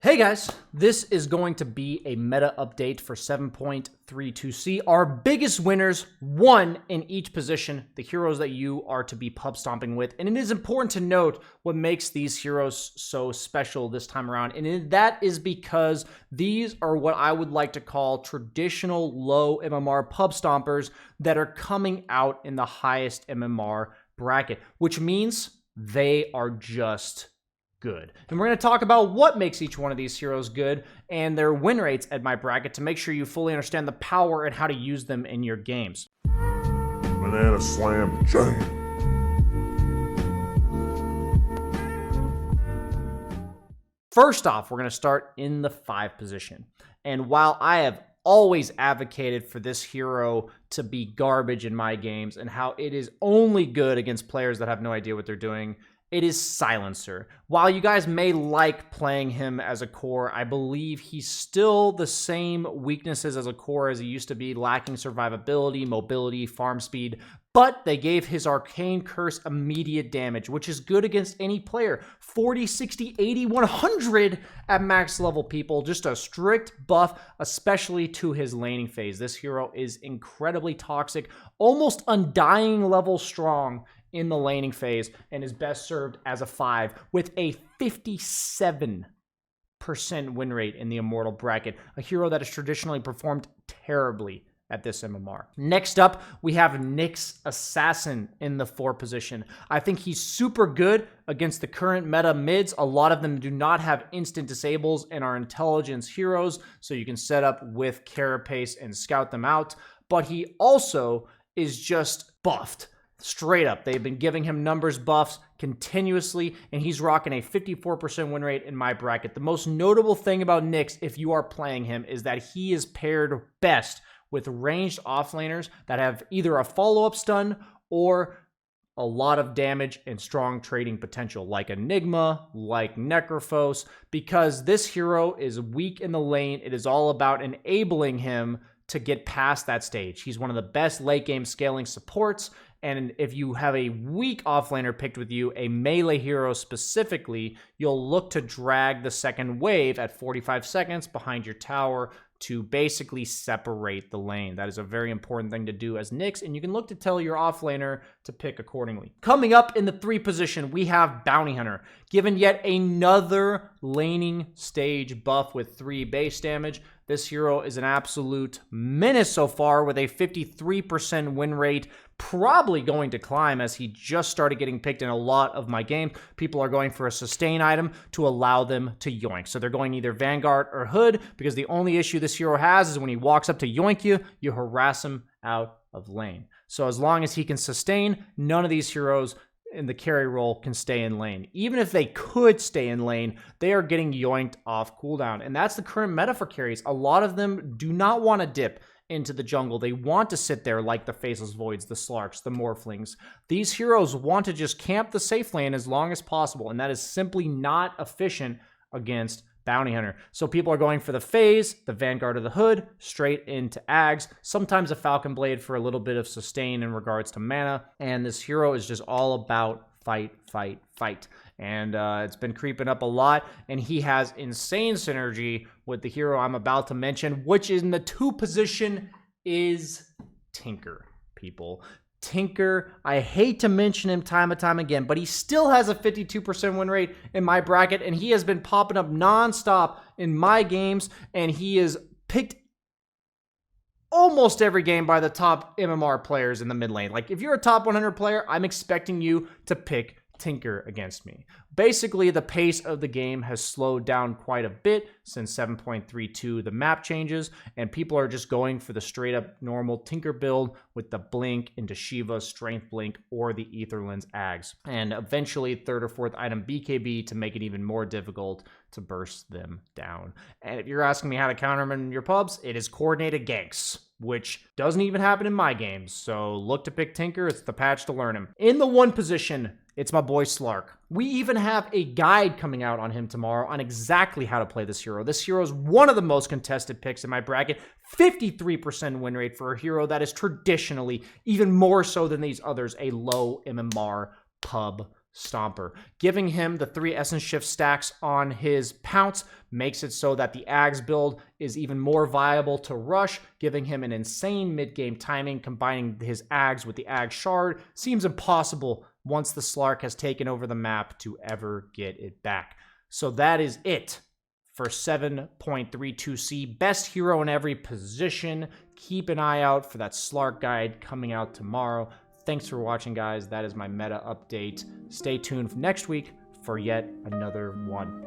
Hey guys, this is going to be a meta update for 7.32c. Our biggest winners, one in each position, the heroes that you are to be pub stomping with. And it is important to note what makes these heroes so special this time around. And that is because these are what I would like to call traditional low MMR pub stompers that are coming out in the highest MMR bracket, which means they are just good. And we're going to talk about what makes each one of these heroes good and their win rates at my bracket to make sure you fully understand the power and how to use them in your games. Banana slam jam. First off, we're going to start in the 5 position. And while I have always advocated for this hero to be garbage in my games and how it is only good against players that have no idea what they're doing, it is Silencer. While you guys may like playing him as a core, I believe he's still the same weaknesses as a core as he used to be, lacking survivability, mobility, farm speed, but they gave his Arcane Curse immediate damage, which is good against any player. 40, 60, 80, 100 at max level, people. Just a strict buff, especially to his laning phase. This hero is incredibly toxic, almost undying level strong in the laning phase, and is best served as a 5 with a 57% win rate in the Immortal bracket, a hero that has traditionally performed terribly at this MMR. Next up, we have Nyx Assassin in the 4 position. I think he's super good against the current meta mids. A lot of them do not have instant disables and are intelligence heroes, so you can set up with Carapace and scout them out, but he also is just buffed. Straight up, they've been giving him numbers buffs continuously, and he's rocking a 54% win rate in my bracket. The most notable thing about Nyx, if you are playing him, is that he is paired best with ranged offlaners that have either a follow-up stun or a lot of damage and strong trading potential, like Enigma, like Necrophos, because this hero is weak in the lane. It is all about enabling him to get past that stage. He's one of the best late game scaling supports, and if you have a weak offlaner picked with you, a melee hero specifically, you'll look to drag the second wave at 45 seconds behind your tower to basically separate the lane. That is a very important thing to do as Nyx, and you can look to tell your offlaner to pick accordingly. Coming up in the 3 position, we have Bounty Hunter, given yet another laning stage buff with 3 base damage. This hero is an absolute menace so far with a 53% win rate, probably going to climb as he just started getting picked in a lot of my games. People are going for a sustain item to allow them to yoink. So they're going either Vanguard or Hood, because the only issue this hero has is when he walks up to yoink you, you harass him out of lane. So as long as he can sustain, none of these heroes in the carry role can stay in lane. Even if they could stay in lane, they are getting yoinked off cooldown. And that's the current meta for carries. A lot of them do not want to dip into the jungle. They want to sit there like the Faceless Voids, the Slarks, the Morphlings. These heroes want to just camp the safe lane as long as possible, and that is simply not efficient against Bounty Hunter. So people are going for the phase, the Vanguard or the Hood, straight into Ags, sometimes a Falcon Blade for a little bit of sustain in regards to mana, and this hero is just all about fight, fight, fight. And it's been creeping up a lot, and he has insane synergy with the hero I'm about to mention, which in the 2 position is Tinker, people. Tinker, I hate to mention him time and time again, but he still has a 52% win rate in my bracket, and he has been popping up nonstop in my games, and he is picked almost every game by the top MMR players in the mid lane. Like, if you're a top 100 player, I'm expecting you to pick Tinker against me. Basically, the pace of the game has slowed down quite a bit since 7.32, the map changes, and people are just going for the straight up normal Tinker build with the Blink into Shiva, Strength Blink, or the Aetherlands Ags. And eventually, 3rd or 4th item BKB to make it even more difficult to burst them down. And if you're asking me how to counter them in your pubs, it is coordinated ganks, which doesn't even happen in my games. So look to pick Tinker. It's the patch to learn him. In the 1 position, it's my boy Slark. We even have a guide coming out on him tomorrow on exactly how to play this hero. This hero is one of the most contested picks in my bracket. 53% win rate for a hero that is traditionally, even more so than these others, a low MMR pub Stomper. Giving him the 3 Essence Shift stacks on his Pounce makes it so that the Ags build is even more viable to rush, giving him an insane mid-game timing. Combining his Ags with the Ag Shard seems impossible once the Slark has taken over the map to ever get it back. So that is it for 7.32C. Best hero in every position. Keep an eye out for that Slark guide coming out tomorrow. Thanks for watching, guys. That is my meta update. Stay tuned for next week for yet another one.